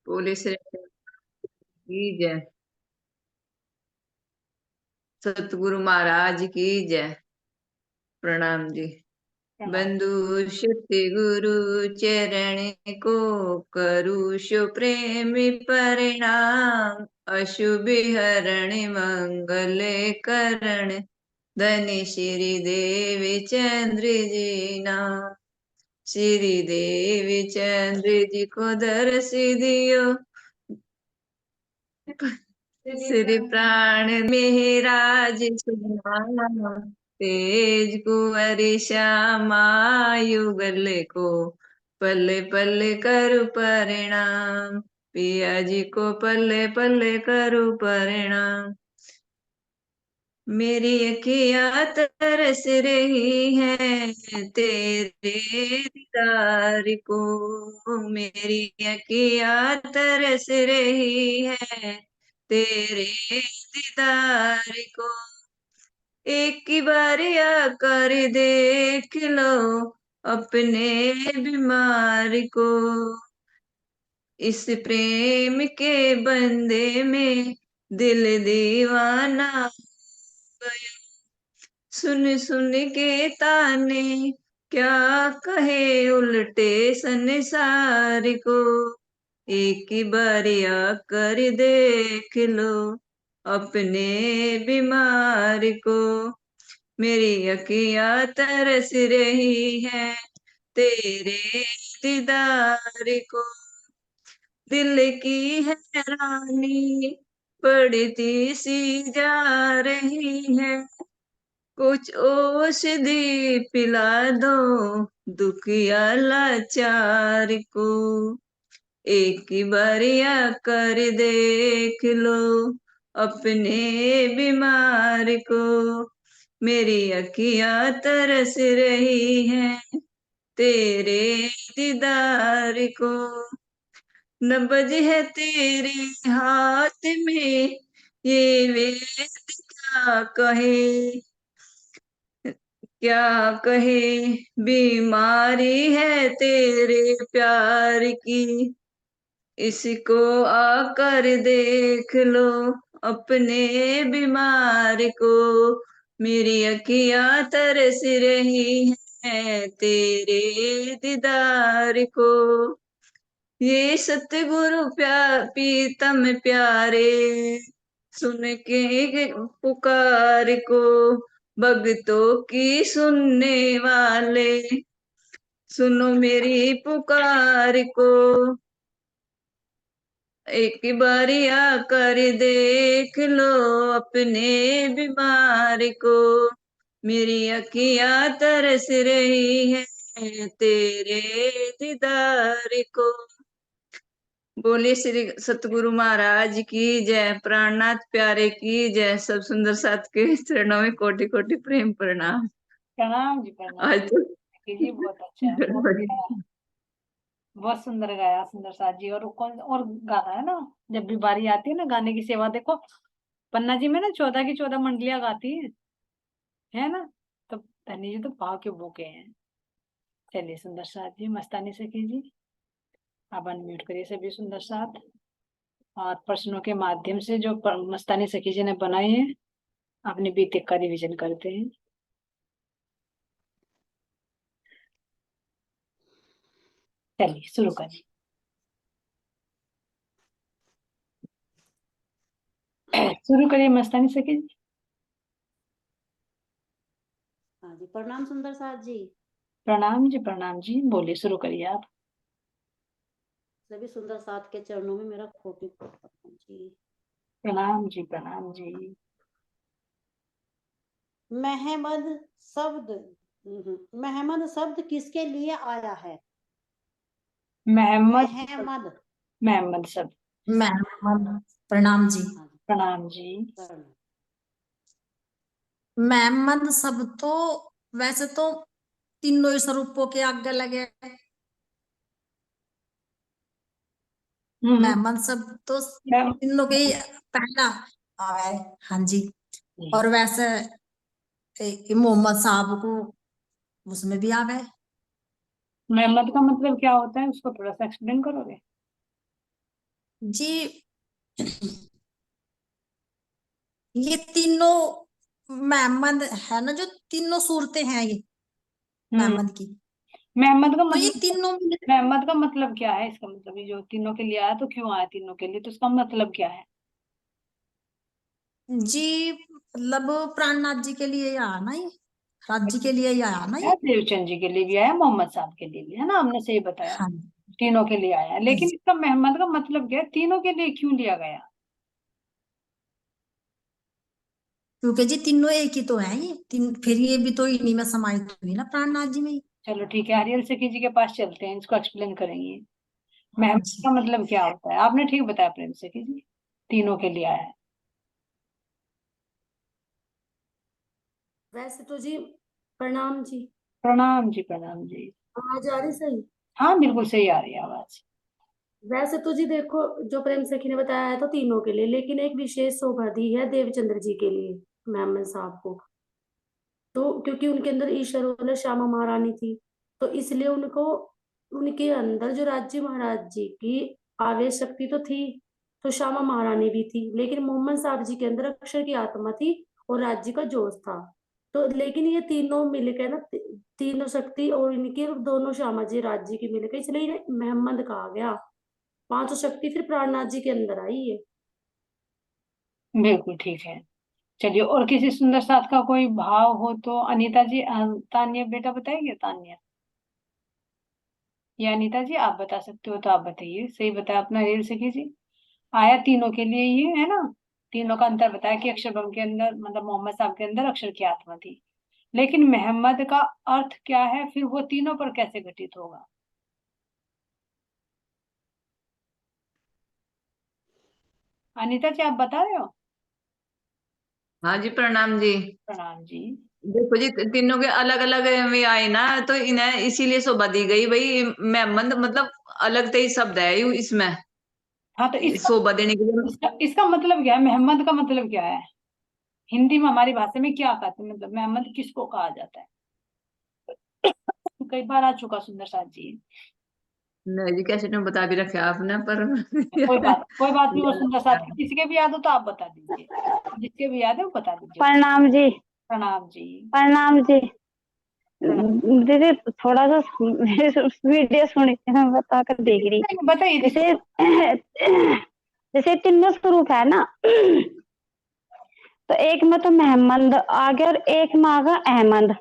बोले श्री की जय। सतगुरु महाराज की जय। प्रणाम जी। प्रणाम। बंधु श्रुति गुरु चरण को करू शो प्रेमी परिणाम। अशुभ हरण मंगल करण धनी श्री देवी चंद्र जी नाम। श्री देवी चंद्र जी को दर्श दियो श्री प्राण में राज सुनामा। तेज कुंवर श्यामा युगल को पल पल करु परिणाम। पिया जी को पल पल करु परिणाम। मेरी अखियाँ तरस रही है तेरे दीदार को। मेरी अखियाँ तरस रही है तेरे दीदार को। एक की बार आकर देख लो अपने बीमार को। इस प्रेम के बंदे में दिल दीवाना गया। सुन सुन के ताने क्या कहे उल्टे संसार को। एक बारी आकर देख लो अपने बीमार को। मेरी अखियाँ तरस रही है तेरे दीदार को। दिल की हैरानी बढ़ती सी जा रही है। कुछ औषधि पिला दो दुखिया लाचार को। एक बारिया कर देख लो अपने बीमार को। मेरी अखियाँ तरस रही हैं तेरे दीदार को। नब्ज है तेरे हाथ में ये वेद क्या कहे। क्या कहे बीमारी है तेरे प्यार की। इसको आकर देख लो अपने बीमार को। मेरी अखियाँ तरस रही है तेरे दीदार को। ये सतगुरु पीतम प्यारे सुन के पुकार को। भक्तों की सुनने वाले सुनो मेरी पुकार को। एक बारी आकर देख लो अपने बीमार को। मेरी अखियाँ तरस रही है तेरे दीदार को। बोले श्री सतगुरु महाराज की जय। प्राणनाथ प्यारे की जय। सब सुंदर साथ के चरणों में कोटि कोटि प्रेम प्रणाम। प्रणाम जी, प्रणाम आज तो जी। बहुत अच्छा, बहुत अच्छा। बहुत सुंदर गाया सुंदर साथ जी। और कौन और गाता है ना, जब भी बारी आती है ना गाने की सेवा, देखो पन्ना जी में ना 14 की 14 मंडलियां गाती है ना। तो धनी जी तो भाव के भूखे हैं। चलिए सुंदर साथ जी, मस्तानी से कीजिए। आप अनम्यूट करिए सभी सुंदर साथ। और प्रश्नों के माध्यम से जो मस्तानी सखी जी ने बनाए हैं, अपने बीते का रिविजन करते हैं। चलिए शुरू करिए। शुरू करिए मस्तानी सखी जी। हाँ जी, प्रणाम सुंदर साथ जी। प्रणाम जी, प्रणाम जी। बोलिए, शुरू करिए आप। सभी सुंदर साथ के चरणों में मेरा कोटि प्रणाम जी। प्रणाम जी, प्रणाम जी। महमद शब्द महमद शब्द किसके लिए आया है? महमद। महमद महमद सब। महमद। प्रणाम जी। हाँ जी, प्रणाम जी। प्रणाम। महमद सब तो वैसे तो तीनों ही स्वरूपों के आगे लगे। महमद सब तो तीनों के ही पहला है। हाँ जी। और वैसे मोहम्मद साहब को उसमें भी आ गए। महमद का मतलब क्या होता है, उसको थोड़ा सा एक्सप्लेन करोगे? जी ये तीनों मोहम्मद है ना, जो तीनों सूरतें हैं ये मोहम्मद की, मोहम्मद का तो ये मतलब, तीनों मोहम्मद का मतलब क्या है? इसका मतलब ये जो तीनों के लिए आया, तो क्यों आया तीनों के लिए, तो उसका मतलब क्या है? जी मतलब प्राणनाथ जी के लिए ही आया ना, ये राज जी के लिए ही आया ना है, ये। देवचंद जी के लिए भी आया, मोहम्मद साहब के लिए भी है ना, हमने सही बताया। हाँ तीनों के लिए आया, लेकिन जी, इसका मोहम्मद का मतलब क्या है, तीनों के लिए क्यों लिया गया? क्योंकि जी तीनों एक ही तो है ये तीन, फिर ये भी तो इन्हीं में समाहित हुई ना प्राणनाथ जी में ही। चलो ठीक है, हरियल सखी जी के पास चलते हैं, इसको एक्सप्लेन करेंगे। हाँ मोहम्मद जी। का मतलब क्या होता है? आपने ठीक बताया प्रेम सखी जी, तीनों के लिए आया है। वैसे तो जी, प्रणाम जी। प्रणाम जी, प्रणाम जी। आवाज आ रही सही? हाँ बिल्कुल सही आ रही है आवाज। वैसे तो जी देखो, जो प्रेम सखी ने बताया है तो तीनों के लिए, लेकिन एक विशेष शोभा दी है देवचंद्र जी के लिए, मेमन साहब को। तो क्योंकि उनके अंदर ईश्वर और श्यामा महारानी थी, तो इसलिए उनको, उनके अंदर जो राज्य महाराज जी की आवेश शक्ति तो थी, तो श्यामा महारानी भी थी, लेकिन मोहम्मद साहब जी के अंदर अक्षर की आत्मा थी और राज्य का जोश था। तो लेकिन ये तीनों मिलकर ना, तीनों शक्ति और इनकी दोनों श्यामा जी राज्य की मिलकर, इसलिए इन्हें मोहम्मद कहा गया। पांचों शक्ति फिर प्राणनाथ जी के अंदर आई है। बिल्कुल ठीक है। चलिए, और किसी सुंदर साथ का कोई भाव हो तो अनीता जी, तान्या बेटा बताएंगे, तान्या या अनीता जी, आप बता सकते हो तो आप बताइए, सही बताया अपना रील सखी जी। आया तीनों के लिए ही है ना। तीनों का अंतर बताया कि अक्षरब्रह्म के अंदर, मतलब मोहम्मद साहब के अंदर अक्षर की आत्मा थी, लेकिन मोहम्मद का अर्थ क्या है, फिर वो तीनों पर कैसे घटित होगा? अनीता जी, आप बता रहे हो? हाँ जी, प्रणाम जी। प्रणाम जी। देखो जी, तीनों के अलग अलग में आए ना, तो इन्हें इसीलिए शोभा दी गई भाई, मेहमंद मतलब अलग ही शब्द है इसमें हाँ, तो इसका शोभा देने के लिए। इसका मतलब क्या है, मोहम्मद का मतलब क्या है? हिंदी में हमारी भाषा में क्या कहते हैं, मतलब मोहम्मद किसको कहा जाता है? कई बार आ चुका सुंदर साथ जी। नहीं जी, कैसे ने बता भी रखा आपने पर कोई बात नहीं, वो सुंदर साथ किसी के भी याद हो तो आप बता दीजिए, जिसके भी याद है वो बता दीजिए। प्रणाम जी। प्रणाम जी। प्रणाम जी। प्रणाम। दीदी थोड़ा सा वीडियो सुन के मैं बता कर देख रही। बताइए दीदी। जैसे जैसे तीनों स्वरूप है ना, तो एक में तो मोहम्मद आ गया और एक में आ गया अहमद,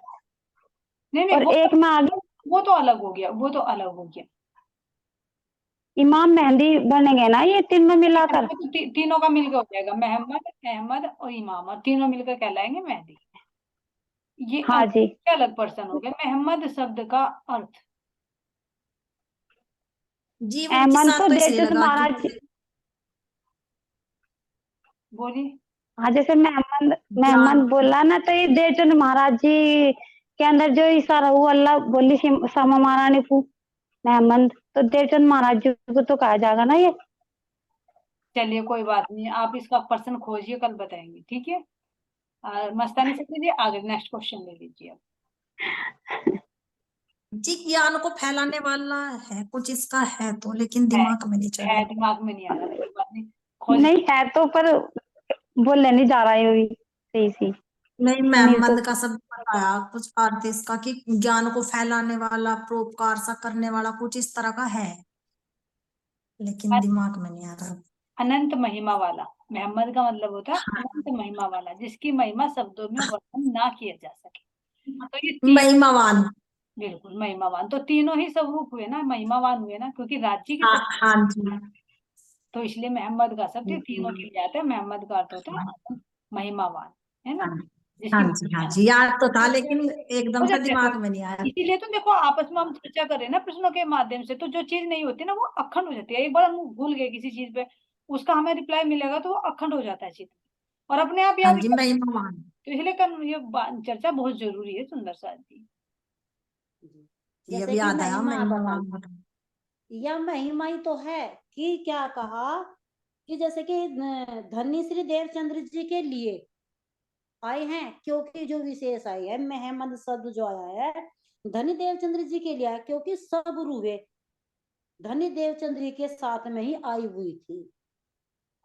नहीं नहीं, और एक में आ गया वो तो अलग हो गया, वो तो अलग हो गया। इमाम मेहंदी बनेंगे ना, ये तीनों मिलाकर। वो तो तीनों का मिलकर हो जाएगा, मोहम्मद अहमद और इमाम, और तीनों मिलकर कहलाएंगे मेहंदी। ये हाँ अलग जी। अलग पर्सन हो गए। मोहम्मद शब्द का अर्थ, जी उनके अहमद तो साथ तो इसलिए देवचंद लगा महाराज जी। कि बोलिए। हाँ, जैसे मोहम्मद ज्ञान। मोहम्मद बोला ना, तो ये देवचंद महाराज जी के अंदर जो इशारा हुआ, अल्लाह बोली श्यामा महारानी को मोहम्मद, तो देवचंद महाराज जी को तो कहा जाएगा ना ये। चलिए कोई बात नहीं, आप इसका पर्सन खोजिए, कल बताएंगे, ठीक है। मस्तानी से लीजिए आगे, नेक्स्ट क्वेश्चन ले लीजिए अब। जी ज्ञान को फैलाने वाला है कुछ इसका है तो, लेकिन है दिमाग में नहीं चढ़ है रहा। दिमाग में नहीं आ रहा, कोई बात नहीं, खोजिए। नहीं है तो, पर बोलने नहीं जा रहा है अभी सही सी। नहीं, सुनील को मोहम्मद का सब बताया कुछ अर्थ इसका कि ज्ञान को फैलाने वाला, परोपकार सा करने वाला, कुछ इस तरह का है, लेकिन दिमाग में नहीं आ रहा। अनंत महिमा वाला, मोहम्मद का मतलब होता है अनंत महिमा वाला, जिसकी महिमा शब्दों में वर्णन ना किया जा सके। तो ये तीन, महिमावान। बिल्कुल महिमावान, तो तीनों ही स्वरूप हुए ना, महिमावान हुए ना, क्योंकि राज्य के हाँ सब, हाँ जी। तो इसलिए मोहम्मद का शब्द ये तीनों के लिए आता है। मोहम्मद का अर्थ होता है अनंत महिमावान, है ना, हाँ जिसकी हाँ जी, हाँ जी, याद तो था लेकिन हो एकदम से जाता है दिमाग कोई। में नहीं आया। इसीलिए तो देखो, आपस में हम चर्चा कर रहे हैं ना प्रश्नों के माध्यम से, तो जो चीज नहीं होती ना वो अखंड हो जाती है। एक बार हम भूल गए किसी चीज पे, उसका हमें रिप्लाई मिलेगा तो वो अखंड हो जाता है चित्र, और अपने आप हाँ याद जी, भी। महिमावान। तो इसलिए ये चर्चा बहुत जरूरी है सुंदर साथ जी। जी। ये जैसे अब कि याद आया महिमा बताई, महिमावान। यह महिमा ही तो है कि क्या कहा, कि जैसे कि धन्य श्री देवचंद्र जी के लिए आए हैं, क्योंकि जो विशेष आई है मोहम्मद शब्द जो आया है, धनी देवचंद्र जी के लिए आया, क्योंकि सब रूहे धनी देवचंद्र जी के साथ में ही आई हुई थी।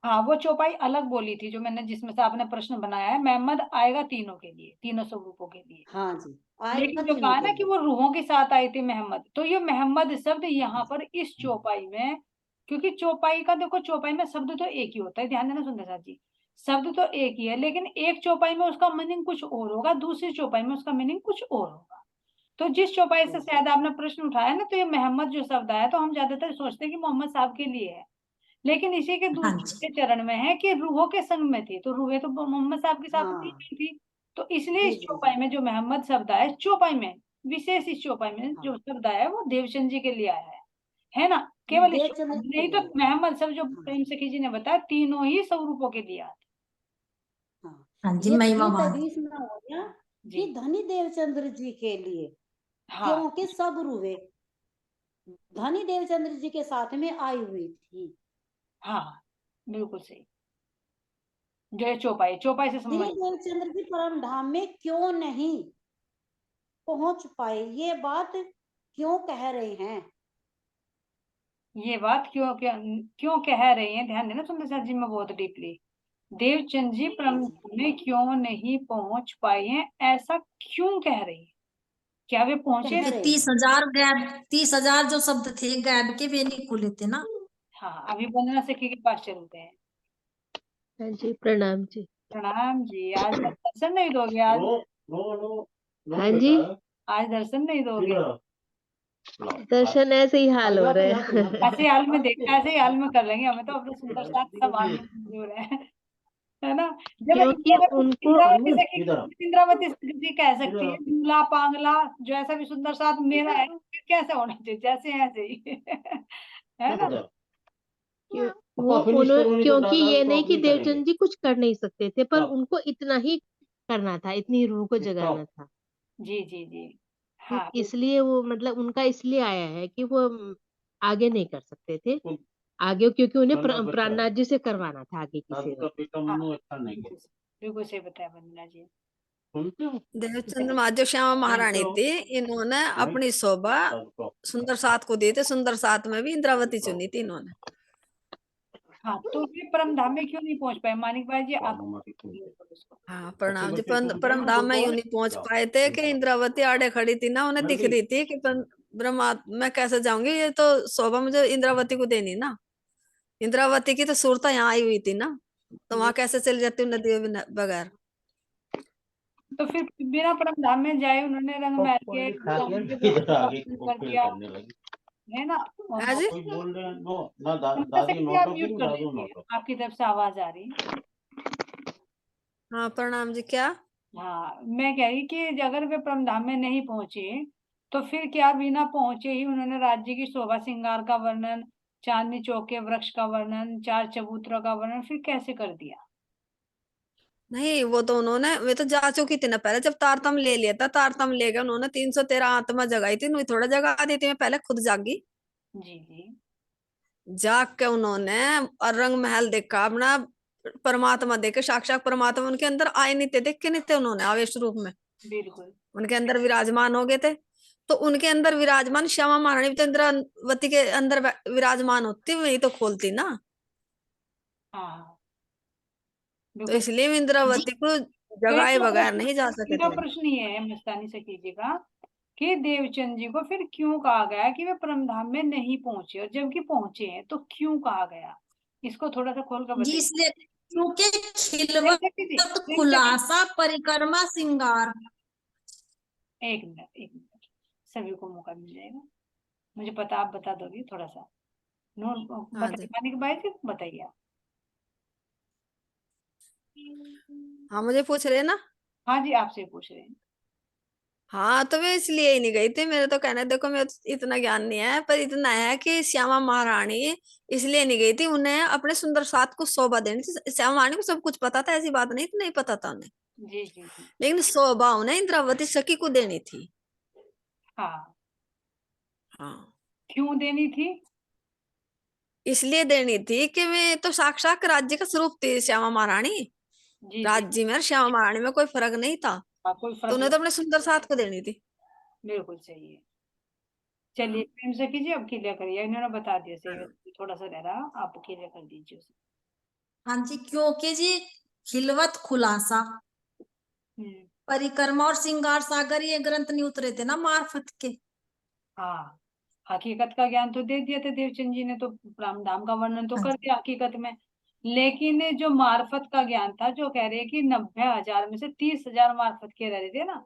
हाँ, वो चौपाई अलग बोली थी जो मैंने, जिसमें से आपने प्रश्न बनाया है, मोहम्मद आएगा तीनों के लिए, तीनों स्वरूपों के लिए। हाँ जी, आएगा लेकिन जो तीनों कहा के ना कि लिए। वो रूहों के साथ आई थी मोहम्मद, तो ये मोहम्मद शब्द यहाँ पर इस चौपाई में, क्योंकि चौपाई का देखो, चौपाई में शब्द तो एक ही होता है, ध्यान देना सुंदर साथ जी, शब्द तो एक ही है, लेकिन एक चौपाई में उसका मीनिंग कुछ और होगा, दूसरी चौपाई में उसका मीनिंग कुछ और होगा। तो जिस चौपाई से शायद आपने प्रश्न उठाया ना, तो ये मोहम्मद जो शब्द आया, तो हम ज्यादातर सोचते हैं कि मोहम्मद साहब के लिए है, लेकिन इसी के हाँ दूसरे जी। चरण में है कि रूहों के संग में थी, तो रूहें तो मोहम्मद साहब के साथ नहीं हाँ थी, तो इसलिए जी इस जी चौपाई जी। में जो मोहम्मद शब्द आया, चौपाई में विशेष, इस चौपाई में हाँ जो शब्द आया वो देवचंद जी के लिए आया है ना, केवल इस देवचंद्र जी के नहीं तो लिए। मोहम्मद शब्द जो हाँ प्रेम सखी जी ने बताया, तीनों ही स्वरूपों के लिए आते। हाँ, हाँ जी, ये महिमावान। तभी इसमें हो गया जी कि धनी देवचंद्र जी के लिए, हाँ क्योंकि सब रूहे धनी देवचंद्र जी के साथ में आई हुई थी। हाँ, बिल्कुल सही। जो है चौपाई, चौपाई से श्री संबंध, देवचंद्र जी परम धाम में क्यों नहीं पहुंच पाए, ये बात क्यों कह रहे हैं? ये बात क्यों क्यों क्यों कह रहे हैं, ध्यान देना सुंदर साथ जी में बहुत डीपली। देवचंद जी हाँ जी। परम में क्यों नहीं पहुंच पाए हैं, ऐसा क्यों कह रही है? क्या वे पहुंचे? कह क्योंकि रहे 30,000 गैब, 30,000 जो शब्द थे गैब के, वे नहीं खुले थे ना। हाँ, अभी वंदना सखी के पास चलते हैं। हाँ जी, प्रणाम जी। प्रणाम जी, आज दर्शन नहीं दोगे? आज हाँ जी, आज दर्शन नहीं दोगे? दर्शन ऐसे ही हाल हो रहे हैं। ऐसे हाल में देखा, ऐसे ही हाल में कर लेंगे, हमें तो अपने सुंदर साथ सब हाल में मंजूर है ना। जब क्योंकि उनको इंद्रावती जी कह सकती है दूल्हा पांगला, जो ऐसा भी सुंदर साथ मेरा है, फिर कैसे होना चाहिए, जैसे हैं ऐसे ही है ना। क्योंकि ये नहीं कि देवचंद जी कुछ कर नहीं सकते थे, पर उनको इतना ही करना था, इतनी रूह को जगाना था। जी जी जी, हाँ इसलिए वो मतलब उनका इसलिए आया है कि वो आगे नहीं कर सकते थे आगे, क्योंकि उन्हें प्राणनाथ जी से करवाना था आगे की सेवा। बिल्कुल सही बताया वंदना जी। देवचंद जो श्यामा महारानी थी, इन्होंने अपनी शोभा सुंदर साथ को दी थी, सुंदर साथ में भी इंद्रावती चुनी थी इन्होंने। हाँ, तो ये परम धाम में क्यों नहीं पहुंच पाए मानिक भाई जी, आप हाँ प्रणाम जी। परम धाम में यूं नहीं पहुंच पाए थे कि इंद्रावती आड़े खड़ी थी ना, उन्हें दिख रही थी कि ब्रह्मा मैं कैसे जाऊंगी, ये तो शोभा मुझे इंद्रावती को देनी ना, इंद्रावती की तो सूरत यहाँ आई हुई थी ना, तो वहां कैसे चली जाती नदियों बगैर। तो फिर बिना परम धाम में जाए उन्होंने रंग महल के सामने के द्वार का दर्शन कर दिया, है ना। हाँ जी। शक्ति आप म्यूट कर दीजिए, आपकी तरफ से आवाज आ रही। हाँ प्रणाम जी। क्या? हाँ, मैं कह रही कि अगर वे परम धाम में नहीं पहुंचे, तो फिर क्या बिना पहुंचे ही उन्होंने राज्य की शोभा श्रृंगार का वर्णन, चांदनी चौक के वृक्ष का वर्णन, चार चबूतरों का वर्णन फिर कैसे कर दिया? नहीं, वो तो उन्होंने, वे तो जा चुकी थी ना पहले, जब तारतम ले लिया था, तारतम ले गए उन्होंने 313 आत्मा जगाई थी, उन्हें थोड़ा जगा दी थी, मैं पहले खुद जागी। जी जी जाग के उन्होंने और रंग महल देखा अपना, परमात्मा देखे, साक्षात परमात्मा उनके अंदर आए नहीं थे, देख के नहीं थे उन्होंने आवेश रूप में बिल्कुल। उनके अंदर विराजमान हो गए थे। तो उनके अंदर विराजमान श्यामा महारानी भी तो इंद्रावती के अंदर विराजमान होती, वही तो खोलती ना, हाँ तो बिल्कुल। इसलिए इंद्रावती को तो जगाए इनका बगैर प्रश्न नहीं जा सके इनका थे। प्रश्न ये है मस्तानी सखी जी का, कि देवचंद जी को फिर क्यों कहा गया कि वे परम धाम में नहीं पहुंचे, और जबकि पहुंचे हैं तो क्यों कहा गया, इसको थोड़ा सा खोल कर जी, बताइए। इसलिए क्योंकि प्रेम सखी जी, खिलवत प्रेम सखी, खुलासा परिक्रमा श्रृंगार। एक मिनट, सभी को मौका मिल जाएगा, मुझे पता, आप बता दोगे थोड़ा सा। नोट हाँ बताइए जी। मानिक भाई जी, बताइए आप। हाँ मुझे पूछ रहे हैं ना। हाँ जी, आपसे पूछ रहे हैं। हाँ तो मैं इसलिए ही नहीं गई थी, मेरे तो कहना, देखो मैं इतना ज्ञान नहीं है, पर इतना है कि श्यामा महारानी इसलिए नहीं गई थी, उन्हें अपने सुंदर साथ को शोभा देनी थी। श्यामा महारानी को सब कुछ पता था, ऐसी बात नहीं, नहीं पता था उन्हें, जी जी जी, लेकिन शोभा उन्हें इंद्रावती सखी को देनी थी। हाँ, हाँ, क्यों देनी थी? इसलिए देनी थी कि वे तो साक्षात राज्य का स्वरूप थी श्यामा महारानी, जी जी, राज्य में और श्यामा महारानी में कोई फर्क नहीं था, हाँ, कोई तो फर्क उन्हें नहीं, तो अपने सुंदर साथ को देनी थी। बिल्कुल सही है। चलिए प्रेम से कीजिए, अब क्लियर करिए, इन्होंने बता दिया सही, थोड़ा सा रह रहा, आप क्लियर कर दीजिए उसे। हाँ जी, क्योंकि जी खिलवत खुलासा परिक्रमा और श्रृंगार सागर ये ग्रंथ नहीं उतरे थे ना मार्फत के। हाँ, हकीकत का ज्ञान तो दे दिया था देवचंद जी ने, तो रामधाम का वर्णन तो हाँ कर दिया हकीकत में, लेकिन जो मार्फत का ज्ञान था, जो कह रहे हैं कि 90,000 में से 30,000 मार्फत के रह रहे थे ना,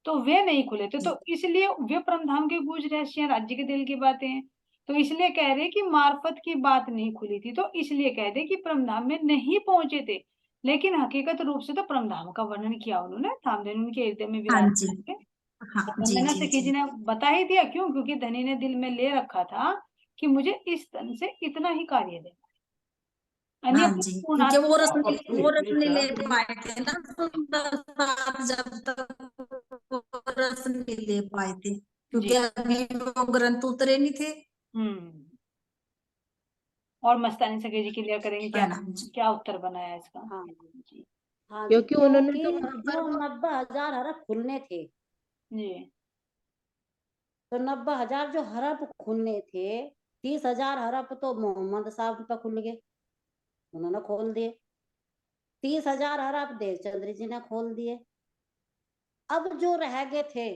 तो वे नहीं खुले थे, तो इसलिए वे परमधाम के गुज रहस्य हैं, राज्य के दिल की बातें हैं, तो इसलिए कह रहे कि मार्फत की बात नहीं खुली थी, तो इसलिए कह दे कि परमधाम में नहीं पहुंचे थे, लेकिन हकीकत रूप से तो परमधाम का वर्णन किया उन्होंने, थामधन उनके हृदय में हाँ विराज जी, थे। हाँ जी वंदना जी सखी जी जी। ने बता ही दिया, क्यों? क्योंकि धनी ने दिल में ले रखा था कि मुझे इस तन से इतना ही कार्य देना, अन्य हाँ जी, क्योंकि वो रस नहीं ले पाए थे ना सुंदर साहब, जब तक वो रस नहीं ले पाए थे, क्योंकि जी। अभी वो ग्रंथ उतरे नहीं थे। और मस्तानी सखी जी क्लियर करेंगे क्या प्रणाम जी। क्या उत्तर बनाया इसका। हाँ जी हाँ जी, क्योंकि उन्होंने क्योंकि तो जो 90,000 हरफ खुलने थे, जी तो 90,000 जो हरफ खुलने थे, 30,000 हरफ तो मोहम्मद साहब पे खुल गए, उन्होंने खोल दिए। 30,000 हरफ देवचंद्र जी ने खोल दिए। अब जो रह गए थे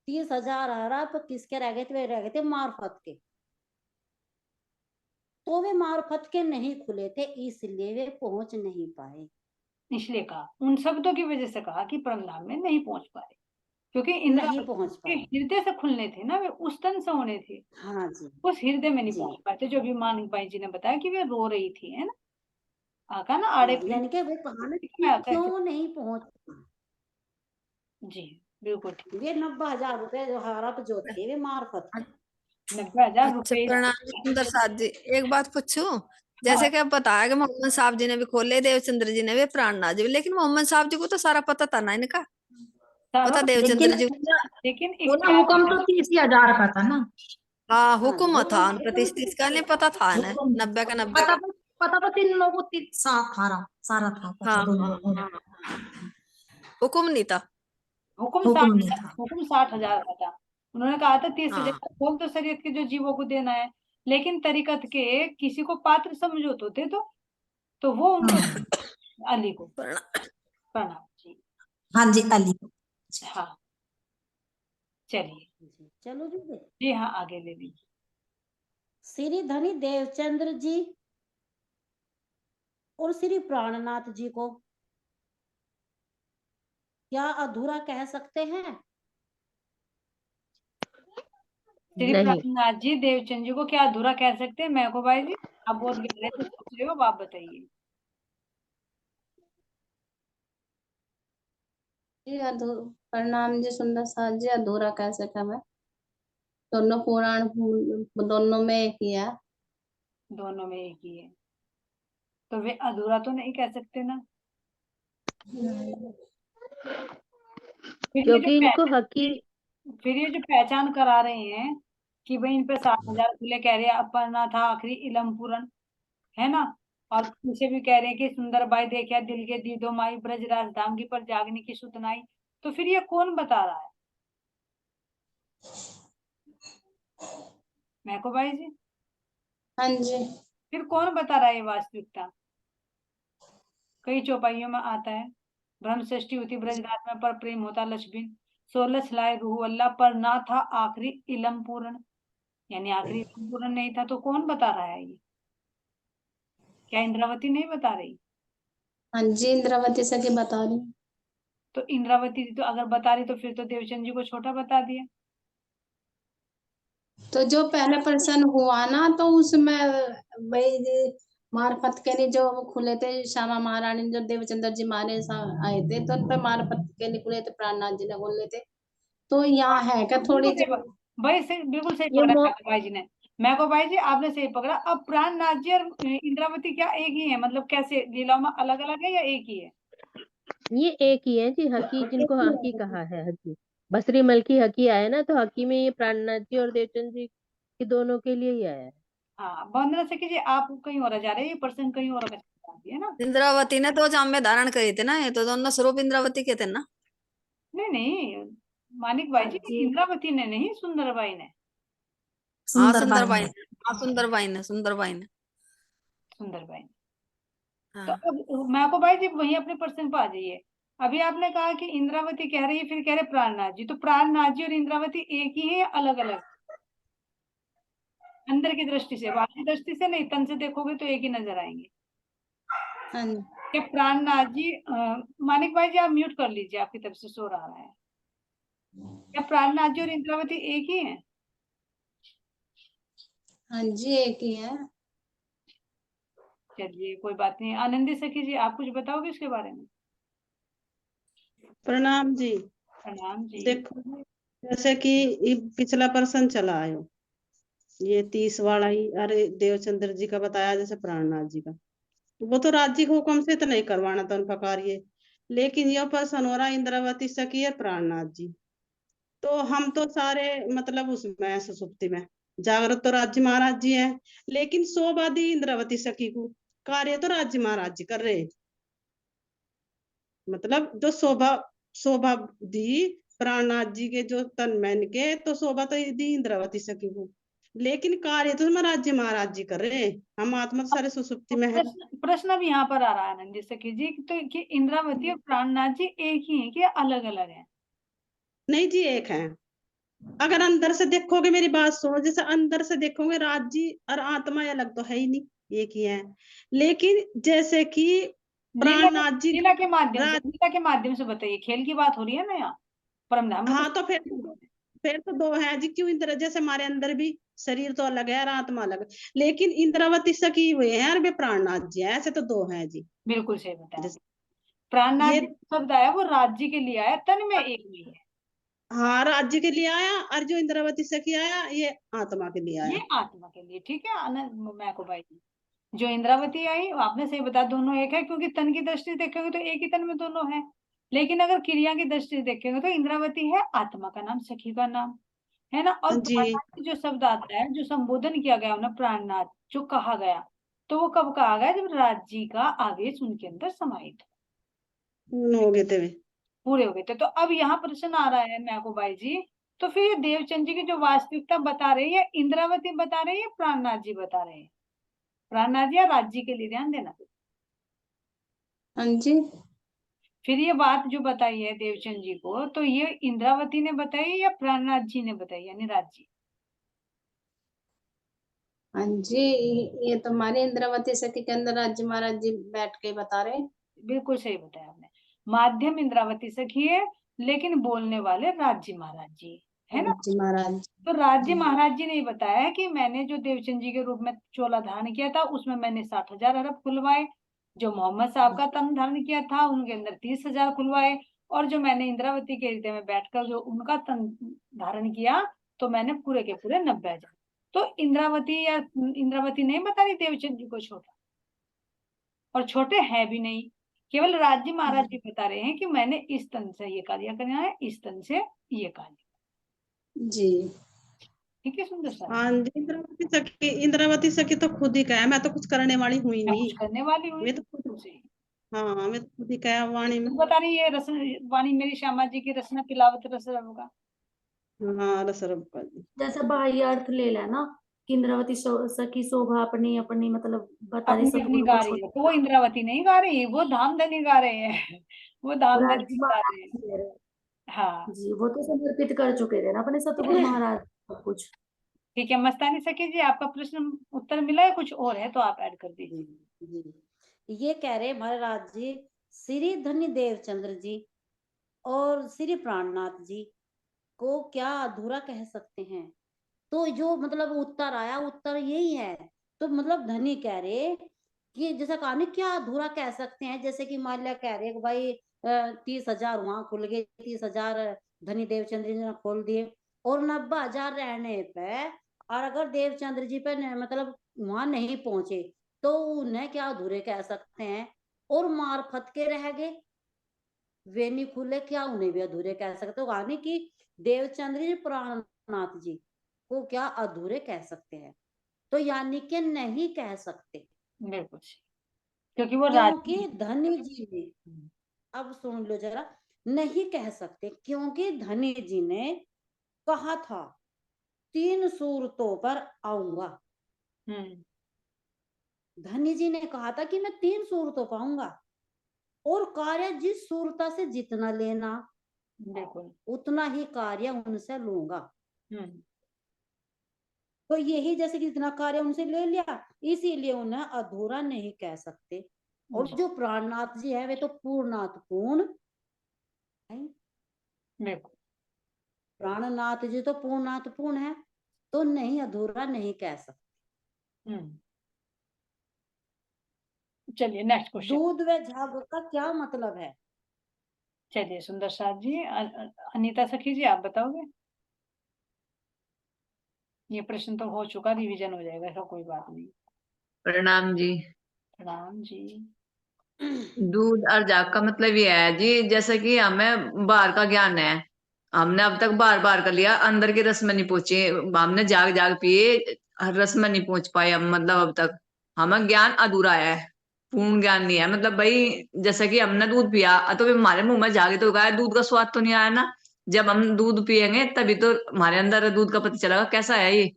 30,000 हरफ किसके रह गए थे? वे रह गए थे मार्फत के, तो वे मार्फत के नहीं खुले थे, इसलिए वे पहुंच नहीं पाए। इसलिए कहा, उन शब्दों की वजह से कहा कि परमधाम में नहीं पहुंच पाए, क्योंकि नहीं इंद्रावती पहुंच के पाए। हृदय से खुलने थे ना, वे उस तन से होने थे, हाँ जी उस हृदय में नहीं जी। पहुंच पाए थे, जो अभी मानक भाई जी ने बताया कि वे रो रही थी, है ना, आका ना हाँ आड़े जी, यानी कि वे कहा ना कि में आकर क्यों नहीं पहुंच पाए। जी बिल्कुल ठीक। वे 90,000 रुपए जो हड़प जो थे वे मार्फत के। 90,000 अच्छा रुपए प्रणाम सुंदर साथ जी, एक बात पूछूं? जैसे हाँ, कि आप बताया कि मोहम्मद साहब जी ने भी खोले, देवचंद्र जी ने भी, प्राणनाथ जी भी, लेकिन मोहम्मद साहब जी को तो सारा पता था ना इनका, सारा पता तो, देवचंद्र जी को। लेकिन वो एक ना हुक्म तो 30,000 का था ना। हाँ हाँ जी, हुक्म था उन हुक्म प्रतिष्ठित का, नहीं पता था ना, हुक्म 90 का 90 पता का। तो पता तो तीन लोगों को सारा था पता हाँ दोनों हाँ को। हाँ, हुक्म नहीं था। हुक्म हुक्म 60, नहीं था। हुक्म 60,000 का था, उन्होंने कहा था 30,000 हाँ खोल तो शरीयत के जो जीवों को देना है, लेकिन तरीकत के किसी को पात्र समझो तो दे दो, तो वो उनको हाँ अली को प्रणाम। प्रणाम जी। हाँ जी, अली। हाँ चलिए, चलो जी। जी हाँ आगे ले लीजिए। श्री धनी देवचंद्र जी और श्री प्राणनाथ जी को क्या अधूरा कह सकते हैं? श्री नहीं। प्राणनाथ जी देवचंद जी को क्या अधूरा कह सकते हैं? मैं को भाई जी, आप बहुत गहरे से सोच रहे हो, अब आप बताइए। जी प्रणाम जी सुंदर साथ जी, अधूरा कैसे कहें, दोनों पुराण दोनों में एक ही है। दोनों में एक ही है, तो वे अधूरा तो नहीं कह सकते ना। फिर ये जो क्योंकि इनको हकी फिर ये जो पहचान करा रहे हैं कि भाई इन पे 60,000 खुले, कह रहे हैं अपना था आखिरी इलम पूरन, है ना, और पीछे भी कह रहे हैं कि सुंदर बाई देखा दिल के दीदो माई ब्रज राजधाम की पर जागने की सुतनाई, तो फिर ये कौन बता रहा है? मैं को भाई जी, हाँ जी। फिर कौन बता रहा है ये वास्तविकता? कई चौपाइयों में आता है, ब्रह्म सृष्टि होती ब्रजराज में, पर प्रेम होता लक्ष्मीन, सो लछ लाए रूह अल्लाह, पर ना था आखिरी इलम पूर्ण, यानी आखिरी इलम पूर्ण नहीं था, तो कौन बता रहा है ये? क्या इंद्रावती नहीं बता रही? हाँ जी, इंद्रावती सखी बता रही। तो इंद्रावती जी तो अगर बता रही, तो फिर तो देवचंद जी को छोटा बता दिया। तो जो पहले प्रश्न हुआ ना, तो उसमें वही मार्फत के लिए जो खुले थे, श्यामा महारानी जो देवचंद्र जी मारे आए थे, तो उन पे मार्फत के लिए खुले थे, प्राणनाथ जी ने खोले थे, तो यहाँ है क्या बिल्कुल थोड़ी सही जो भाई, सही, बिल्कुल सही ये पकड़ा मो मैको भाई जी ने, मैको भाई जी आपने सही पकड़ा। अब प्राणनाथ जी और इंद्रावती क्या एक ही है? मतलब कैसे, लीलाओं में अलग अलग है या एक ही है? ये एक ही है जी, हकी जिनको हकी कहा है, हकी बसरी मलकी हकी आया ना, तो हकी में ये प्राणनाथ जी और देवचंद जी के दोनों के लिए ही आया है। हाँ वंदना से कीजिए, आप कहीं और जा रहे हैं, ये पर्सन कहीं और का चल रहा है ना। इंद्रावती ने तो जामे धारण करी थे ना, ये तो दोनों स्वरूप इंद्रावती के थे ना। नहीं नहीं, मानिक भाई जी, जी इंद्रावती ने नहीं, सुंदरबाई ने। हाँ सुंदरबाई सुंदरबाई ने सुंदरबाई ने। सुंदरबाई ने। तो हाँ अब मैको भाई जी वही अपने प्रश्न पर आ जाइए। अभी आपने कहा कि इंद्रावती कह रही है, फिर कह रहे प्राणनाथ जी, तो प्राणनाथ जी और इंद्रावती एक ही है या अलग अलग? अंदर की दृष्टि से, बाहर की दृष्टि से नहीं, तन से देखोगे तो एक ही नजर आएंगे। हाँ जी। क्या प्राणनाथ जी मानिक भाई जी आप म्यूट कर लीजिए, आपकी तरफ से शोर आ रहा है। क्या प्राणनाथ जी और इंद्रावती एक ही है? हाँ जी, एक ही है। चलिए कोई बात नहीं। आनंदी सखी जी आप कुछ बताओगे इसके बारे में? प्रणाम जी। प्रणाम जी। देखो, जैसे कि ये पिछला प्रश्न चला आयो, ये 30 वाला ही, अरे देवचंद्र जी का बताया जैसे प्राणनाथ जी का, वो तो राज्य के हुक्म से तो नहीं करवाना था उनका कार्य, लेकिन यह प्रश्न हो रहा इंद्रावती सखी और प्राणनाथ जी, तो हम तो सारे मतलब उसमें हैं, सुसुप्ति में जागृत तो राज्य महाराज जी है, लेकिन सोबादी इंद्रावती सखी को कार्य तो राज्य महाराज जी कर रहे, मतलब जो शोभा शोभा दी प्राणनाथ जी के जो तन मन के, तो शोभा तो दी इंद्रावती सखी को, लेकिन कार्य तो राज्य महाराज जी कर रहे, हम आत्मा तो सारे सुसुप्ति में है। प्रश्न अब यहाँ पर आ रहा है आनंदी सखी जी, तो कि इंद्रावती और प्राणनाथ जी एक ही हैं कि अलग अलग हैं? नहीं जी, एक है। अगर अंदर से देखोगे, मेरी बात सुनो, जैसे अंदर से देखोगे राज्य और आत्मा अलग तो है ही नहीं, एक ही है, लेकिन जैसे कि प्राणनाथ जी लीला के माध्यम से, राज, लीला के माध्यम से बताइए, खेल की बात हो रही है ना यहाँ परमधाम में। हाँ तो फिर तो दो है जी, क्यों इंद्र, जैसे हमारे अंदर भी शरीर तो अलग है और आत्मा अलग है, लेकिन इंद्रावती सखी हुए हैं और वे प्राणनाथ जी हैं, ऐसे तो दो हैं जी। बिल्कुल सही बताया। जैसे प्राणनाथ ये, जी शब्द आया वो राज्य के लिए आया, तन में एक नहीं है। हाँ राज्य के लिए आया, और जो इंद्रावती सखी आया ये आत्मा के लिए ये आया। आत्मा के लिए, ठीक है आनंद मैं को भाई जी। जो इंद्रावती आई वो आपने सही बताया, दोनों एक है, क्योंकि तन की दृष्टि से देखेंगे तो एक ही तन में दोनों है। लेकिन अगर क्रिया की दृष्टि से देखेंगे तो इंद्रावती है आत्मा का नाम, सखी का नाम, है ना। और हाँ जी, प्राणनाथ जो शब्द आता है, जो संबोधन किया गया ना प्राणनाथ, जो कहा गया, तो वो कब कहा गया? जब राज्य का आवेश उनके अंदर समाहित हो गए थे वे। पूरे हो गए थे। तो अब यहाँ प्रश्न आ रहा है मैको भाई जी, तो फिर ये देवचंद जी की जो वास्तविकता बता रहे हैं, इंद्रावती बता रहे हैं, प्राणनाथ जी बता रहे हैं? प्राणनाथ जी या राज्य के लिए ध्यान देना। हाँ जी। फिर ये बात जो बताई है देवचंद जी को, तो ये इंद्रावती ने बताई या प्राणनाथ जी ने बताई, यानी राज्य? हाँ जी, ये तो हमारी इंद्रावती सखी के अंदर राज्य महाराज जी बैठ के बता रहे। बिल्कुल सही बताया आपने। माध्यम इंद्रावती सखी है, लेकिन बोलने वाले राज्य महाराज जी, है ना। राज्य महाराज। तो राज्य महाराज जी ने ये बताया है कि मैंने जो देवचंद जी के रूप में चोला धारण किया था, उसमें मैंने 60,000 अरब खुलवाए। जो मोहम्मद साहब का तन धारण किया था, उनके अंदर 30,000 खुलवाए। और जो मैंने इंद्रावती के हृदय में बैठकर जो उनका तन धारण किया, तो मैंने पूरे के पूरे 90,000। तो इंद्रावती नहीं बता रही देवचंद जी को छोटा, और छोटे हैं भी नहीं। केवल राज्य महाराज जी बता रहे हैं कि मैंने इस तन से ये कार्य करना है, इस तन से ये कार्य। जी। ठीक है सुंदर साहब। हाँ जी, इंद्रावती सखी तो खुद ही कहा, मैं तो कुछ करने वाली हुई मैं नहीं, कुछ करने वाली हुई मैं तो खुद, तुमसे। हाँ मैं तो खुद ही कहा वाणी में। तुम बता रही है रसना वाणी मेरी श्यामा जी की रसना तिलावत रस होगा। हाँ रसरब का जी। जैसा बाह्य अर्थ ले लेना कि इंद्रावती सखी शोभा अपनी अपनी मतलब बता रही अपनी अपनी सतगुरु गा को रही है, तो वो छोटा, इंद्रावती नहीं गा रही, वो धामधनी गा रहे हैं। वो धामधनी राज्य बता रहे हैं। महाराज जी ले रहे। हाँ जी वो तो समर्पित कर चुके थे ना अपने सतगुरु महाराज सब कुछ। ठीक है। मस्तानी सखी जी आपका प्रश्न उत्तर मिला है, कुछ और है तो आप ऐड कर दीजिए। जी ये कह रहे महाराज जी, श्री धन्य देवचंद्र जी और श्री प्राणनाथ जी को क्या अधूरा कह सकते हैं? तो जो मतलब उत्तर आया, उत्तर यही है। तो मतलब धनी कह रहे कि जैसा कहानी क्या अधूरा कह सकते हैं, जैसे कि माल्या कह रहे कि भाई 30,000 वहां खुल गए, 30,000 धनी देवचंद्र जी ने खोल दिए, और 90,000 रहने पे, और अगर देवचंद्र जी पे मतलब वहां नहीं पहुंचे, तो उन्हें क्या अधूरे कह सकते हैं? और मार्फत के रह गए, वे नहीं खुले, क्या उन्हें भी अधूरे कह सकते हो? कहानी कि देवचंद्र जी प्राणनाथ जी को क्या अधूरे कह सकते हैं? तो यानी कि नहीं कह सकते, बिल्कुल सही, क्योंकि वो क्योंकि राज्य। धनी जी ने, अब सुन लो जरा, नहीं कह सकते, क्योंकि धनी जी ने कहा था 3 सूरतों पर आऊंगा। धनी जी ने कहा था कि मैं 3 सूरतों पर आऊंगा, और कार्य जिस सूरता से जितना लेना बिल्कुल। उतना ही कार्य उनसे लूंगा। तो यही जैसे कि जितना कार्य उनसे ले लिया, इसीलिए उन्हें अधूरा नहीं कह सकते। और जी। जो प्राणनाथ जी है वे तो पूर्णात पूर्ण है। बिल्कुल। प्राणनाथ जी तो पूर्णात पूर्ण है, तो नहीं अधूरा नहीं कह सकते। चलिए नेक्स्ट क्वेश्चन। दूध व झाग का क्या मतलब है? चलिए सुंदर साथ जी, अनीता सखी जी आप बताओगे? ये प्रश्न तो हो चुका, रिवीजन हो जाएगा, ऐसा कोई बात नहीं। प्रणाम जी। प्रणाम जी। दूध और जाग का मतलब ये है जी, जैसे कि हमें बाहर का ज्ञान है, हमने अब तक बार बार कर लिया, अंदर की रस में नहीं पहुंचे, हमने जाग जाग पिए, हर रस में नहीं पहुंच पाए हम, मतलब अब तक हमें ज्ञान अधूरा है, पूर्ण ज्ञान नहीं है। मतलब भाई जैसे कि हमने दूध पिया तो भी हमारे मुंह में जाके तो गया, दूध का स्वाद तो नहीं आया ना। जब हम दूध पियेंगे तभी तो हमारे अंदर दूध का पता चलेगा कैसा है ये।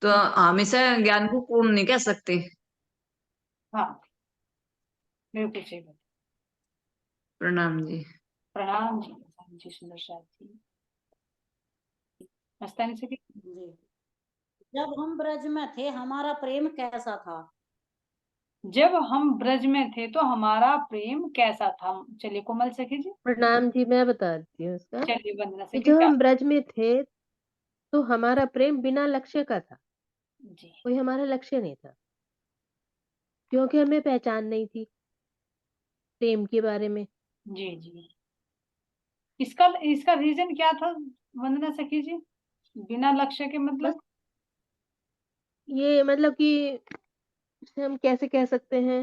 तो हम इसे ज्ञान को पूर्ण नहीं कह सकते। हाँ बिल्कुल सही बात। प्रणाम जी। प्रणाम जी। जी सुंदर साथ जी। मस्तानी सखी। जी। जब हम ब्रज में थे हमारा प्रेम कैसा था? जब हम ब्रज में थे तो हमारा प्रेम कैसा था? चलिए कोमल सखी जी। प्रणाम जी, मैं बता देती हूँ उसका। चलिए वंदना कि सखी जब जी हम ब्रज में थे तो हमारा प्रेम बिना लक्ष्य का था, जी। कोई हमारा लक्ष्य नहीं था, क्योंकि हमें पहचान नहीं थी प्रेम के बारे में। जी जी। इसका इसका रीजन क्या था वंदना सखी जी? बिना लक्ष्य के बस मतलब? ये मतलब कि इसे हम कैसे कह सकते हैं,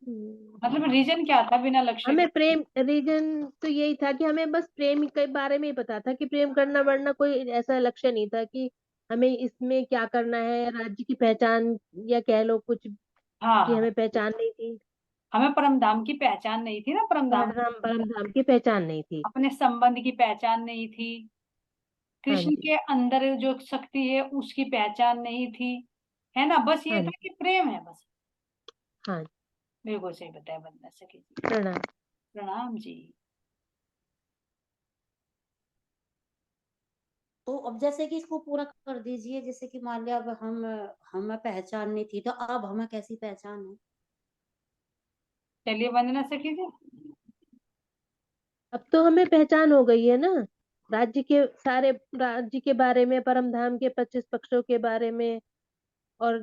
मतलब रीजन क्या था बिना लक्ष्य के? हमें प्रेम रीजन तो यही था कि हमें बस प्रेम के बारे में ही पता था कि प्रेम करना, वरना कोई ऐसा लक्ष्य नहीं था कि हमें इसमें क्या करना है, राज्य की पहचान या कह लो कुछ, हाँ कि हाँ, हमें पहचान नहीं थी। हमें परम धाम की पहचान नहीं थी ना, परम धाम परम धाम की पहचान नहीं थी। अपने संबंध की पहचान नहीं थी, हाँ कृष्ण जी। के अंदर जो शक्ति है उसकी पहचान नहीं थी, है ना। बस ये हाँ था जी। कि प्रेम है बस। हाँ। बिल्कुल सही बताया वंदना सखी जी। प्रणाम। प्रणाम जी। तो अब जैसे कि इसको पूरा कर दीजिए, जैसे कि मान लिया अब हमें पहचान नहीं थी, तो अब हमें कैसी पहचान है? चलिए वंदना सखी जी। अब तो हमें पहचान हो गई है ना, राज्य के सारे राज्य के बारे में, परम धाम के 25 पक्षों के बारे में, और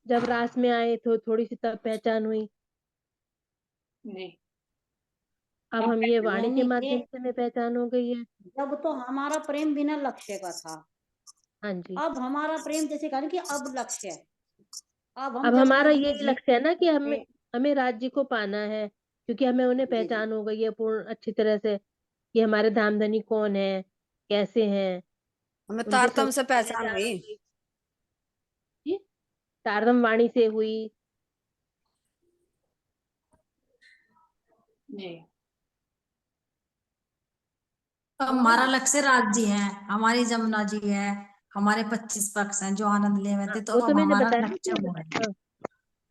जब रास में आए तो थोड़ी सी तब पहचान हुई। जी। अब अब हम ये वाणी के यानी कि माध्यम से हमें पहचान हो गई है। जब तो हमारा प्रेम बिना लक्ष्य का था, हाँ जी। अब हमारा प्रेम जैसे कहा ना कि अब लक्ष्य है। अब हम अब हमारा जमुना जी ये को जीत लक्ष्य है ना कि हमें के। हमें राज्य को पाना है, क्योंकि हमें उन्हें जी जी पहचान हो गई है पूर्ण अच्छी तरह से, कि हमारे धामधनी कौन है, कैसे हैं, हमें उनके तारतम से स्वभाव हमें पहचान जान हुई। हो गई। जी, तारतम वाणी से हुई। जी। अब हमारा लक्ष्य राज्य है, हमारी जमुना जी है, हमारे 25 पक्ष हैं जो आनंद ले रहे थे, तो वो तो अब मैंने हमारा बताया जी। लक्ष्य कि वो है। हाँ।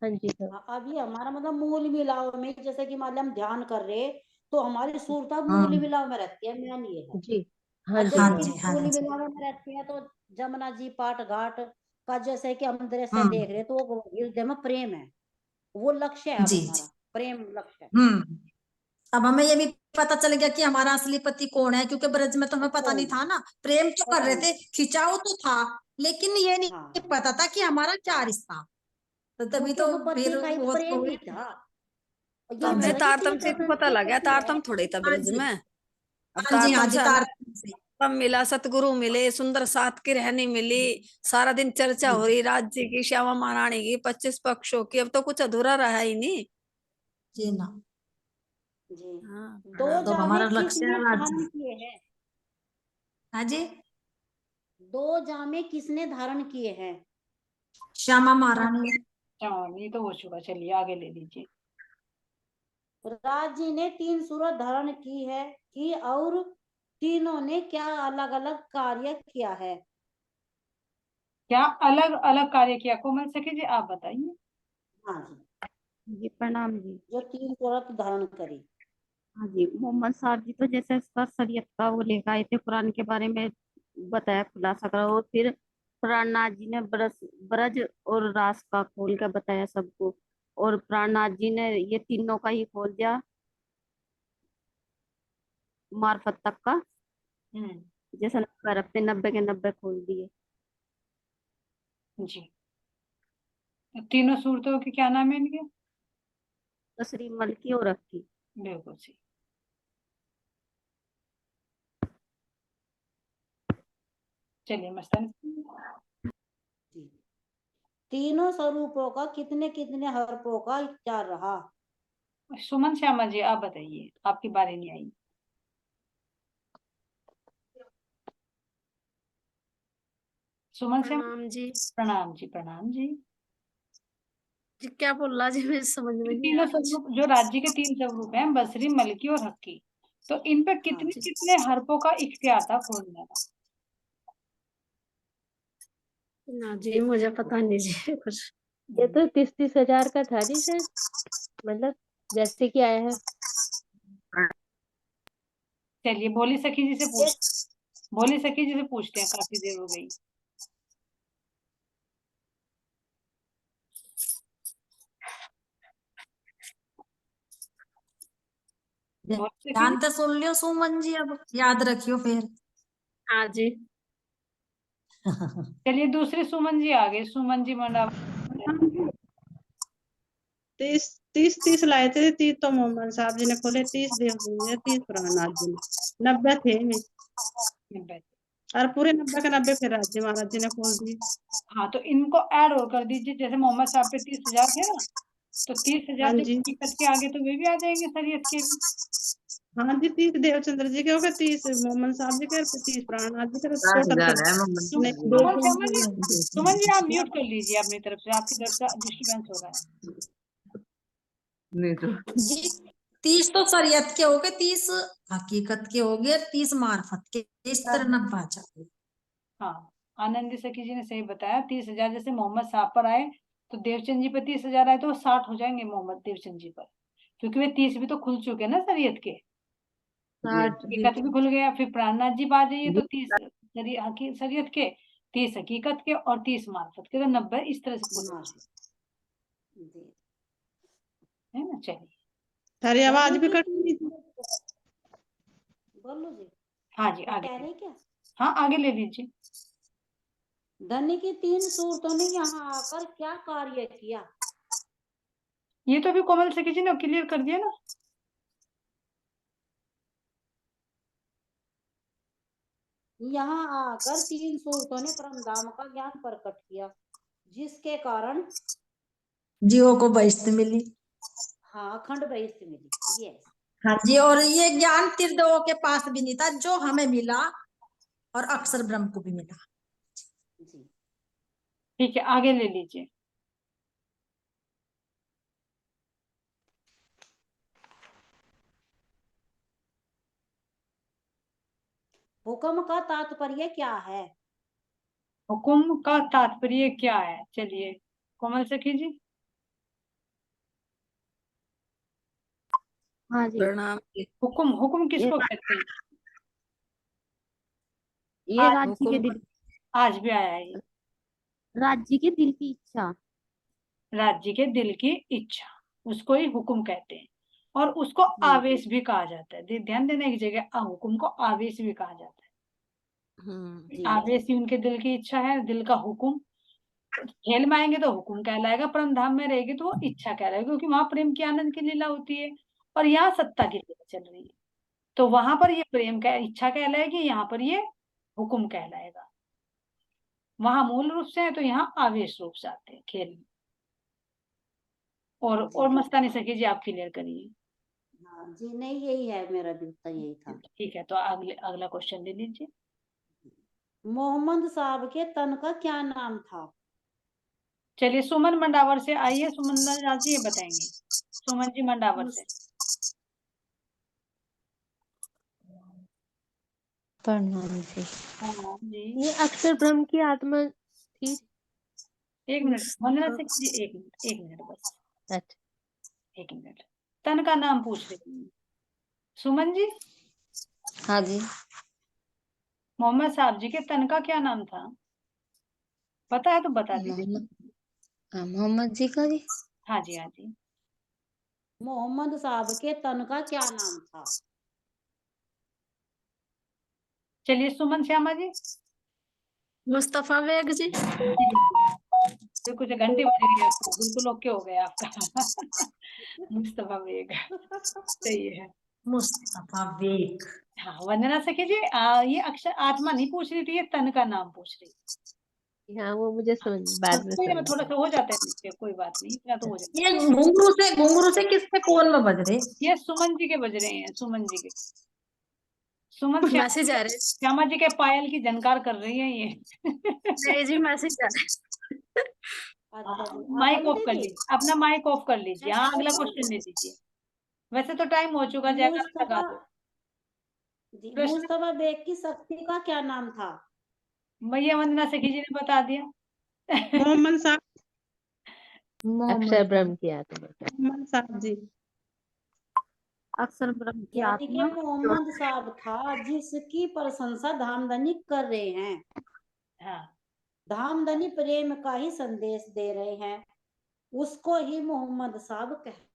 हाँ जी। हाँ। अभी हमारा मतलब मूल मिलाव में, जैसे कि मान लिया हम ध्यान कर रहे, तो हमारी सुरता मूल हम्म। मिलाव में रहती है, मेन ये है। जी। हाँ और जी। जैसे हाँ कि हाँ। जी, हाँ मूल जी। मिलाव में रहती है, तो जमुना जी पाठ घाट का जैसे कि हम दृश्य हम्म। देख रहे, तो वो हृदय में प्रेम है, वो लक्ष्य है। अब जी जी। हमारा प्रेम लक्ष्य है। अब हमें ये भी पता चल गया कि हमारा असली पति कौन है, क्योंकि ब्रज में तो हमें पता नहीं कौन था ना, प्रेम तो कर पता रहे नहीं। थे, खिंचाव तो था, लेकिन ये नहीं हाँ, पता था कि हमारा क्या रिश्ता। तो तभी क्योंकि तो अब पति फिर का ही वो तो प्रेम हुई। ही था। और तो ये हाँ तो हमें जी, है कि तारतम तीर्थ से तो पता के लग गया, पति है। तारतम थोड़ी था हाँ ब्रज जी, में। अब हाँ जी, हाँ तारतम जी, से हमें तारतम्य से। तब मिला, सतगुरु मिले, सुंदर साथ की रहनी मिली, सारा दिन चर्चा जी हो रही राज्य की, श्यामा महारानी की, 25 पक्षों की। अब तो कुछ अधूरा रहा ही नहीं। जी ना। जी। हाँ दो प्रणाम। तो अब जामे हमारा लक्ष्य किसने है धारण राज्य। किए हैं? हाँ जी। 2 जामे किसने धारण किए हैं? श्यामा महारानी। हाँ ये तो हो चुका, चलिए आगे ले लीजिए। राज जी ने 3 सूरत धारण की और तीनों ने क्या अलग अलग कार्य किया है? क्या अलग अलग कार्य किया? कोमल सखी जी आप बताइए। हाँ जी, जी प्रणाम जी। जो 3 सूरत धारण करी। हाँ जी, मोहम्मद साहब जी तो जैसे इसका शरीयत का वो लेकर आए थे, कुरान के बारे में बताया, खुलासा करा, और फिर प्राणनाथ जी ने ब्रज और रास का खोल कर बताया सबको, और प्राणनाथ जी ने ये तीनों का ही खोल दिया, मार्फत तक का, जैसे 90 के 90 खोल दिए। जी, तो तीनों सूरतों के क्या नाम है इनके? तसरी मलकी और रखी। बिल्कुल सही। चलिए मस्तानी। जी, तीनों स्वरूपों का कितने कितने हर्फों का उच्चार रहा? सुमन श्यामा जी आप बताइए, आपकी बारी नहीं आई। सुमन श्यामा। प्रणाम जी। प्रणाम जी, प्रणाम जी। जी क्या बोल रहा जी, मुझे समझ में नहीं तीनों आया कुछ। स्वरूप, जो राज्य के 3 स्वरूप हैं, बसरी, मलकी और हक्की, तो इन पे हाँ कितने जी, कितने हर्फों का इख्तियार था खोलने का? ना जी मुझे पता नहीं जी कुछ। ये तो 30-30 हजार का था जी शायद, मतलब जैसे कि आया है। चलिए भोली सखी जी से भोली सखी जी से पूछते हैं, काफी देर हो गई। भोली सखी ध्यान जी। से सुन लियो सुमन जी, अब याद रखियो फिर। हाँ जी। चलिए दूसरी सुमन जी आ गई, सुमन जी मंडावा। 30 लाए थे, 30 तो मोहम्मद साहब जी ने खोले, 30 देव 30 प्राणनाथ जी ने, 90 थे में, और पूरे 90 के 90 फिर राज्य महाराज जी ने खोल दिए। हाँ, तो इनको ऐड और कर दीजिए, जैसे मोहम्मद साहब पे 30,000 थे ना, तो 30,000 हाँ जब जी, हकीकत के आगे तो वे भी आ जाएंगे शरीयत के भी। हाँ जी, 30 देवचंद्र जी के हो गए, 30 मोहम्मद साहब जी के, 30 प्राणनाथ जी के, टोटल 60,000 कर है मोहम्मद नहीं, साहब सुमन जी। शर्मा जी, सुमन जी आप म्यूट कर लीजिए अपनी तरफ से, आपकी तरफ से डिस्टर्बेंस हो रहा है। नहीं तो जी 30 तो शरीयत के हो गए, 30 हकीकत के हो गए, 30 मार्फत के, इस तरह 90 चाहिए। हाँ, आनंदी सखी जी ने सही बताया, 30,000 जैसे मोहम्मद साहब पर आए तो देवचंद जी पर 30,000 आए तो वो 60 हो जाएंगे मोहम्मद देवचंद जी पर, क्योंकि वे 30 भी तो खुल चुके हैं ना शरीयत के। जी हकीकत भी खुल गया, फिर प्राणनाथ जी आ जाइए तो 30 शरीयत के, 30 हकीकत के और 30 मार्फत के, तो 90 इस तरह से खुल हाँ जाए, जी। है ना। चलिए सारी आवाज धनी भी की कट तीन, रही थी। बोलो जी, हाँ जी, क्या आगे कह रहे क्या? हाँ आगे ले लीजिए। धनी की 3 सूरतों ने यहाँ आकर क्या कार्य किया? ये तो अभी कोमल सखी जी ने क्लियर कर दिया ना। यहाँ आकर 3 सूरतों ने परम धाम का ज्ञान प्रकट किया, जिसके कारण जीवों को बहिष्ठ मिली। हाँ अखंड बहिष्ठ मिली। यस। हाँ जी, और ये ज्ञान त्रिदेवों के पास भी नहीं था जो हमें मिला, और अक्षर ब्रह्म को भी मिला। जी, ठीक है, आगे ले लीजिए। हुक्म का तात्पर्य क्या है? हुकुम का तात्पर्य क्या है? चलिए कोमल सखी जी। हाँ जी। प्रणाम जी। हुकुम, हुकुम ये किसको कहते हैं? ये आज राज्य के हुकुम दिल, आज भी आया है ये, राज्य के दिल की इच्छा। राज्य के दिल की इच्छा, उसको ही हुकुम कहते हैं, और उसको आवेश भी कहा जाता है। ध्यान देने की जगह हुकुम को आवेश भी कहा जाता है। जी आवेश ही उनके दिल की इच्छा है, दिल का हुकुम। खेल में आएंगे तो हुकुम कहलाएगा, परम धाम में रहेगी तो वो इच्छा कहलाएगा, क्योंकि वहां प्रेम की आनंद की लीला होती है और यहाँ सत्ता की लीला चल रही है। तो वहां पर ये प्रेम का इच्छा कहलाएगी, यहाँ पर ये हुकुम कहलाएगा। वहां मूल रूप से है तो यहाँ आवेश रूप से आते हैं खेल में। और मस्तानी सखी जी आप क्लियर करिए। हाँ जी, नहीं यही है, मेरा भी उत्तर यही था। ठीक है, तो अगला क्वेश्चन ले लीजिए। मोहम्मद साहब के तन का क्या नाम था? चलिए सुमन मंडावर से आइए, सुमन राज जी ये बताएंगे, सुमन जी मंडावर से। प्रणाम जी। हाँ जी। ये अक्षर ब्रह्म की आत्मा थी। एक मिनट वंदना से जी, एक मिनट बस, अच्छा। एक मिनट। तन का नाम पूछ रही हूँ सुमन जी। हाँ जी। मोहम्मद साहब जी के तन का क्या नाम था? पता है तो बता दीजिए। मोहम्मद जी का जी। हाँ जी, हाँ जी। मोहम्मद साहब के तन का क्या नाम था? चलिए सुमन श्यामा जी। मुस्तफा बेग जी। तो कुछ घंटे बज गई आपको, बिल्कुल ओके हो गया आपका। मुस्तफा बेग सही है। मुस्तफा बेग। हाँ वंदना सखी जी, ये अक्षर आत्मा नहीं पूछ रही थी, ये तन का नाम पूछ रही थी। हाँ वो मुझे समझ बाद में कोई ना, समझ थोड़ा सा हो जाता है नीचे, कोई बात नहीं, इतना तो हो जाता ये घुंघरू से किसके फोन में बज रहे? है। ये सुमन जी के बज रहे हैं, सुमन जी के। सुमन मैसेज आ रहे। श्यामा जी के पायल की झनकार कर रही है ये। नहीं जी, मैसेज आ रहे। अच्छा जी, माइक अपन ऑफ कर दीदी लीजिए, अपना माइक ऑफ कर लीजिए। हाँ अगला क्वेश्चन दे दीजिए। वैसे तो टाइम हो चुका, जयकारा लगा मुस्तफा दो। जी, प्रश्न मुस्तफा बेग की शक्ति का क्या नाम था? भैया वंदना सखी जी ने बता दिया। मोहम्मद साहब। अक्षर ब्रह्म की आत्मा। मोहम्मद साहब जी। अक्षर ब्रह्म की यानी कि आत्मा। मोहम्मद साहब था जिसकी प्रशंसा धामधनी कर रहे हैं। हाँ धामधनी प्रेम का ही संदेश दे रहे हैं, उसको ही मोहम्मद साहब कहते हैं।